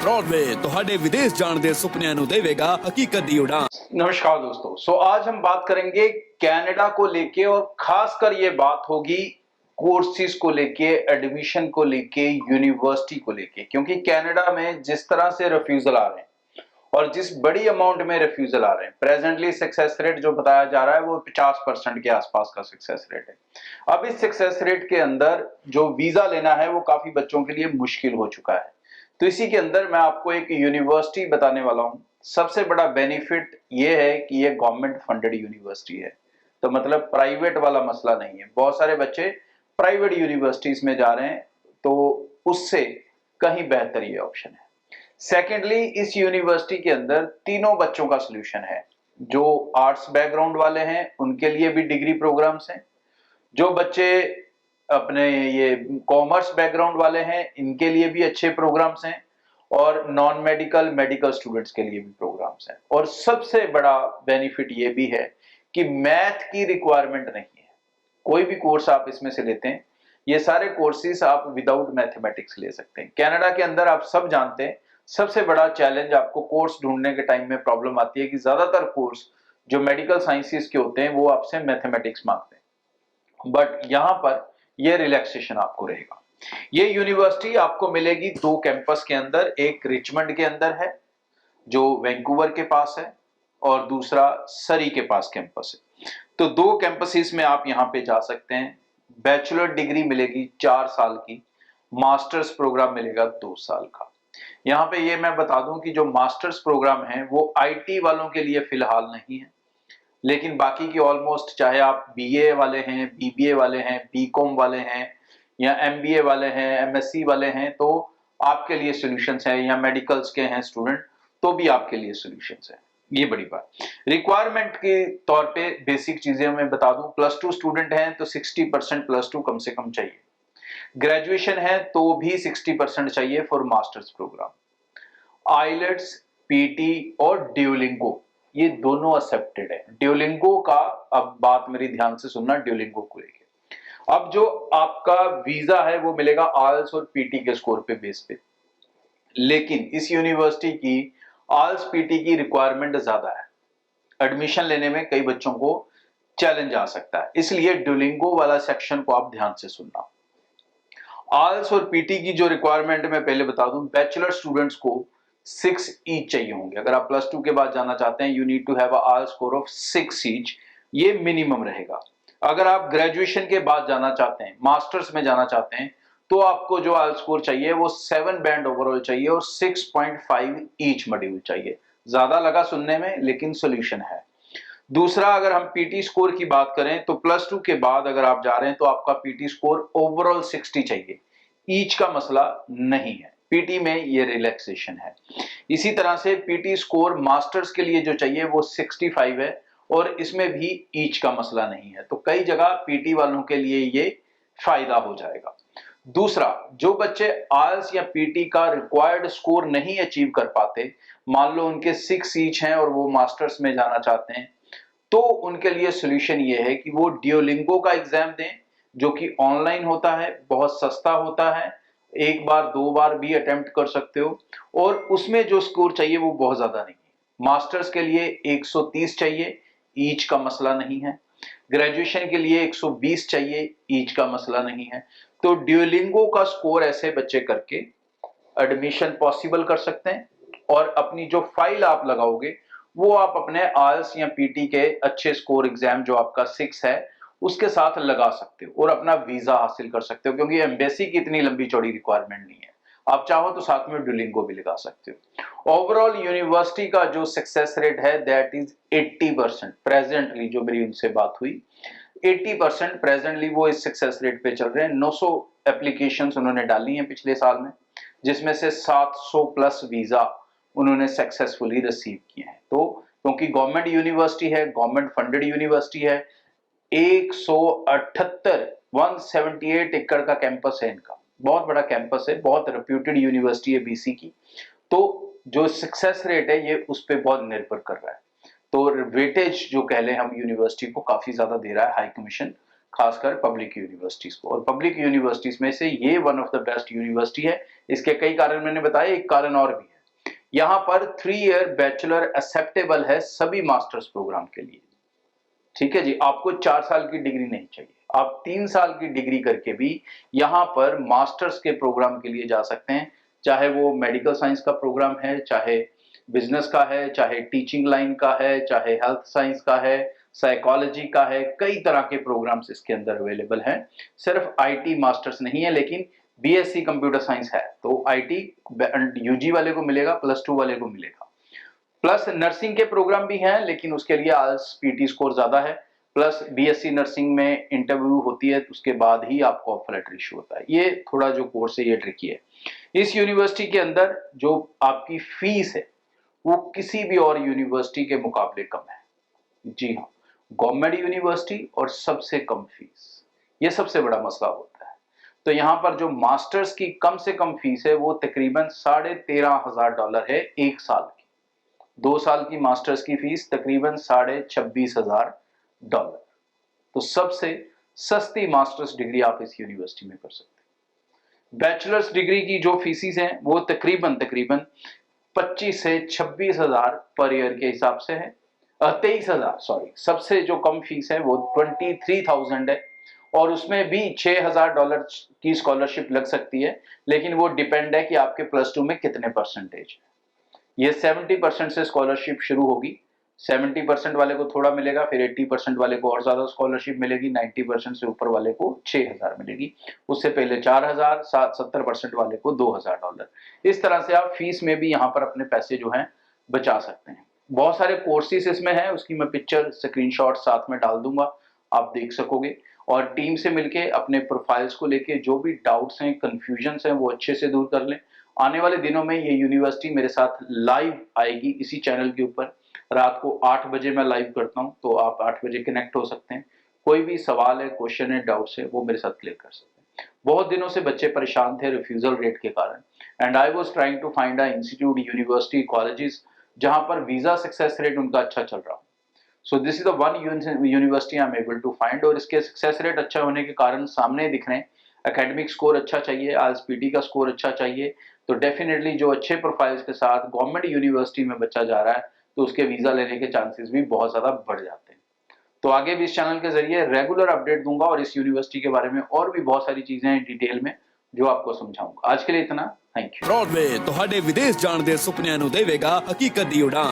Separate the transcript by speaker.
Speaker 1: Broadway ਤੁਹਾਡੇ विदेश ਜਾਣ ਦੇ ਸੁਪਨਿਆਂ ਨੂੰ ਦੇਵੇਗਾ हकीकत ਦੀ उड़ान।
Speaker 2: नमस्कार दोस्तों, आज हम बात करेंगे कनाडा को लेके और खासकर ये बात होगी कोर्सेज को लेके, एडमिशन को लेके, यूनिवर्सिटी को लेके, क्योंकि कनाडा में जिस तरह से रिफ्यूजल आ रहे हैं और जिस बड़ी अमाउंट में रिफ्यूजल आ रहे हैं, प्रेजेंटली सक्सेस रेट जो बताया जा रहा है वो 50% के आसपास का सक्सेस रेट है। अब इस सक्सेस रेट के अंदर जो वीजा लेना है वो काफी बच्चों के लिए मुश्किल हो चुका है। तो इसी के अंदर मैं आपको एक यूनिवर्सिटी बताने वाला हूं। सबसे बड़ा बेनिफिट ये है कि ये गवर्नमेंट फंडेड यूनिवर्सिटी है, तो मतलब प्राइवेट वाला मसला नहीं है। बहुत सारे बच्चे प्राइवेट यूनिवर्सिटीज में जा रहे हैं, तो उससे कहीं बेहतर ये ऑप्शन है। सेकेंडली, इस यूनिवर्सिटी के अंदर तीनों बच्चों का सोल्यूशन है। जो आर्ट्स बैकग्राउंड वाले हैं उनके लिए भी डिग्री प्रोग्राम्स हैं, जो बच्चे अपने ये कॉमर्स बैकग्राउंड वाले हैं इनके लिए भी अच्छे प्रोग्राम्स हैं, और नॉन मेडिकल मेडिकल स्टूडेंट्स के लिए भी प्रोग्राम्स हैं। और सबसे बड़ा बेनिफिट ये भी है कि मैथ की रिक्वायरमेंट नहीं है। कोई भी कोर्स आप इसमें से लेते हैं, ये सारे कोर्सेज आप विदाउट मैथमेटिक्स ले सकते हैं। कनाडा के अंदर आप सब जानते हैं सबसे बड़ा चैलेंज आपको कोर्स ढूंढने के टाइम में प्रॉब्लम आती है कि ज्यादातर कोर्स जो मेडिकल साइंसेज के होते हैं वो आपसे मैथमेटिक्स मांगते हैं, बट यहां पर ये रिलैक्सेशन आपको रहेगा। ये यूनिवर्सिटी आपको मिलेगी दो कैंपस के अंदर, एक रिचमंड के अंदर है जो वैंकूवर के पास है, और दूसरा सरी के पास कैंपस है। तो दो कैंपसेस में आप यहां पे जा सकते हैं। बैचलर डिग्री मिलेगी 4 साल की, मास्टर्स प्रोग्राम मिलेगा 2 साल का। यहां पे ये मैं बता दूं कि जो मास्टर्स प्रोग्राम है वो आईटी वालों के लिए फिलहाल नहीं है, लेकिन बाकी की ऑलमोस्ट, चाहे आप बीए वाले हैं, बीबीए वाले हैं, बीकॉम वाले हैं, या एमबीए वाले हैं, एमएससी वाले हैं, तो आपके लिए सॉल्यूशंस हैं, या मेडिकल्स के हैं स्टूडेंट तो भी आपके लिए सॉल्यूशंस हैं। ये बड़ी बात। रिक्वायरमेंट के तौर पे बेसिक चीजें मैं बता दूं, +2 स्टूडेंट हैं तो 60% +2 कम से कम चाहिए। ग्रेजुएशन है तो भी 60% चाहिए for masters program. IELTS, PT और ड्यूलिंगो, ये दोनों एक्सेप्टेड है। ड्यूलिंगो का, अब बात मेरी ध्यान से सुनना, ड्यूलिंगो को लेके अब जो आपका वीजा है वो मिलेगा आल्स और पीटी के स्कोर पे बेस पे, लेकिन इस यूनिवर्सिटी की आल्स पीटी की रिक्वायरमेंट ज्यादा है। एडमिशन लेने में कई बच्चों को चैलेंज आ सकता है, इसलिए ड्यूलिंगो वाला सेक्शन को आप ध्यान से सुनना। आल्स और पीटी की जो रिक्वायरमेंट मैं पहले बता दूं, बैचलर स्टूडेंट्स को 6 ईच चाहिए होंगे। अगर आप +2 के बाद जाना चाहते हैं, you need to have a IELTS score of 6 each, ये मिनिमम रहेगा। अगर आप ग्रेजुएशन के बाद जाना चाहते हैं, मास्टर्स में जाना चाहते हैं, तो आपको जो आल्स स्कोर चाहिए वो 7 बैंड ओवरऑल चाहिए और 6.5 ईच मॉड्यूल चाहिए। ज्यादा लगा सुनने में, लेकिन सॉल्यूशन है। दूसरा, अगर हम पीटी स्कोर की बात करें तो +2 के बाद अगर आप जा रहे हैं तो आपका पीटी स्कोर ओवरऑल 60 चाहिए। ईच का मसला नहीं है, पीटी में ये रिलैक्सेशन है। इसी तरह से पीटी स्कोर मास्टर्स के लिए जो चाहिए वो 65 है, और इसमें भी ईच का मसला नहीं है। तो कई जगह पीटी वालों के लिए ये फायदा हो जाएगा। दूसरा, जो बच्चे आइल्स या पीटी का रिक्वायर्ड स्कोर नहीं अचीव कर पाते, मान लो उनके 6 ईच हैं और वो मास्टर्स में जाना चाहते हैं, तो उनके लिए सॉल्यूशन ये है कि वो ड्यूलिंगो का एग्जाम दें, जो कि ऑनलाइन होता है, बहुत सस्ता होता है, एक बार 2 बार भी अटेम्प्ट कर सकते हो, और उसमें जो स्कोर चाहिए वो बहुत ज्यादा नहीं है। मास्टर्स के लिए 130 चाहिए, ईच का मसला नहीं है। ग्रेजुएशन के लिए 120 चाहिए, ईच का मसला नहीं है। तो ड्यूलिंगो का स्कोर ऐसे बच्चे करके एडमिशन पॉसिबल कर सकते हैं, और अपनी जो फाइल आप लगाओगे वो आप अपने आइल्स या पीटी के अच्छे स्कोर एग्जाम जो आपका 6 है उसके साथ लगा सकते हो और अपना वीजा हासिल कर सकते हो, क्योंकि एम्बेसी की इतनी लंबी चौड़ी रिक्वायरमेंट नहीं है। आप चाहो तो साथ में ड्यूलिंगो भी लगा सकते हो। ओवरऑल यूनिवर्सिटी का जो सक्सेस रेट है दैट इज 80%। प्रेजेंटली जो मेरी उनसे बात हुई, 80% प्रेजेंटली वो इस सक्सेस रेट पे चल रहे हैं। 900 एप्लीकेशंस उन्होंने डाली हैं पिछले साल में, जिसमें से 700 प्लस वीजा उन्होंने सक्सेसफुली रिसीव किए हैं। तो क्योंकि गवर्नमेंट यूनिवर्सिटी है, गवर्नमेंट फंडेड यूनिवर्सिटी है, 178 एकड़ का कैंपस है इनका, बहुत बड़ा कैंपस है, बहुत रेप्यूटेड यूनिवर्सिटी है बीसी की। तो जो सक्सेस रेट है ये उस पर बहुत निर्भर कर रहा है। तो वेटेज जो कह लें हम यूनिवर्सिटी को काफी ज्यादा दे रहा है हाई कमीशन, खासकर पब्लिक यूनिवर्सिटीज को। और पब्लिक यूनिवर्सिटीज में से ये one of the best university है। इसके कई कारण मैंने बताए, एक कारण और भी है। यहां पर 3 ईयर बैचलर एक्सेप्टेबल है सभी मास्टर्स प्रोग्राम के लिए। ठीक है जी, आपको 4 साल की डिग्री नहीं चाहिए, आप 3 साल की डिग्री करके भी यहां पर मास्टर्स के प्रोग्राम के लिए जा सकते हैं, चाहे वो मेडिकल साइंस का प्रोग्राम है, चाहे बिजनेस का है, चाहे टीचिंग लाइन का है, चाहे हेल्थ साइंस का है, साइकोलॉजी का है, कई तरह के प्रोग्राम्स इसके अंदर अवेलेबल हैं। सिर्फ आईटी मास्टर्स नहीं है, लेकिन बीएससी कंप्यूटर साइंस है तो आईटी यूजी वाले को मिलेगा, +2 वाले को मिलेगा। प्लस नर्सिंग के प्रोग्राम भी हैं, लेकिन उसके लिए आईएलटीएस पीटी स्कोर ज्यादा है। प्लस बीएससी नर्सिंग में इंटरव्यू होती है, उसके बाद ही आपको ऑफर लेटर इशू होता है। ये थोड़ा जो कोर्स है ये ट्रिकी है। इस यूनिवर्सिटी के अंदर जो आपकी फीस है वो किसी भी और यूनिवर्सिटी के मुकाबले कम है। जी हाँ, गवर्नमेंट यूनिवर्सिटी और सबसे कम फीस, ये सबसे बड़ा मसला होता है। तो यहाँ पर जो मास्टर्स की कम से कम फीस है वो तकरीबन $13,500 है 1 साल की। 2 साल की मास्टर्स की फीस तकरीबन $26,500। तो सबसे सस्ती मास्टर्स डिग्री आप इस यूनिवर्सिटी में कर सकते हैं। बैचलर्स डिग्री की जो फीसिस हैं वो तकरीबन 25 से 26,000 पर ईयर के हिसाब से है। 23,000 सॉरी, सबसे जो कम फीस है वो 23,000 है, और उसमें भी $6,000 की स्कॉलरशिप लग सकती है, लेकिन वो डिपेंड है कि आपके +2 में कितने परसेंटेज है। ये 70% से स्कॉलरशिप शुरू होगी, 70% वाले को थोड़ा मिलेगा, फिर 80% वाले को और ज्यादा स्कॉलरशिप मिलेगी, 90% से ऊपर वाले को 6,000 मिलेगी, उससे पहले 4,000, 70% वाले को $2,000। इस तरह से आप फीस में भी यहाँ पर अपने पैसे जो हैं बचा सकते हैं। बहुत सारे कोर्सेज इसमें हैं, उसकी मैं पिक्चर स्क्रीनशॉट साथ में डाल दूंगा, आप देख सकोगे। और टीम से मिलके अपने प्रोफाइल्स को लेके जो भी डाउट्स हैं, कंफ्यूजन्स हैं, वो अच्छे से दूर कर लें। आने वाले दिनों में ये यूनिवर्सिटी मेरे साथ लाइव आएगी इसी चैनल के ऊपर। रात को 8 बजे मैं लाइव करता हूं, तो आप 8 बजे कनेक्ट हो सकते हैं। कोई भी सवाल है, क्वेश्चन है, डाउट्स है, वो मेरे साथ क्लियर कर सकते हैं। बहुत दिनों से बच्चे परेशान थे रिफ्यूजल रेट के कारण, and I was trying to find a institute, university, colleges जहां पर वीजा सक्सेस रेट उनका अच्छा चल रहा हो। So this is the one university I am able to find, और इसके सक्सेस रेट अच्छा होने के कारण सामने दिख रहे हैं। एकेडमिक स्कोर अच्छा चाहिए, आईएलटीएस का स्कोर अच्छा चाहिए, तो डेफिनेटली जो अच्छे प्रोफाइल्स के साथ गवर्नमेंट यूनिवर्सिटी में बच्चा जा रहा है तो उसके वीजा लेने के चांसेस भी बहुत ज्यादा बढ़ जाते हैं। तो आगे भी इस चैनल के जरिए रेगुलर अपडेट दूंगा, और इस यूनिवर्सिटी के बारे में और भी बहुत सारी चीजें हैं डिटेल में जो आपको समझाऊंगा। आज के लिए इतना, थैंक यू।
Speaker 1: ब्रॉडवे ਤੁਹਾਡੇ ਵਿਦੇਸ਼ ਜਾਣ ਦੇ ਸੁਪਨਿਆਂ ਨੂੰ ਦੇਵੇਗਾ ਹਕੀਕਤ ਦੀ ਉਡਾਨ।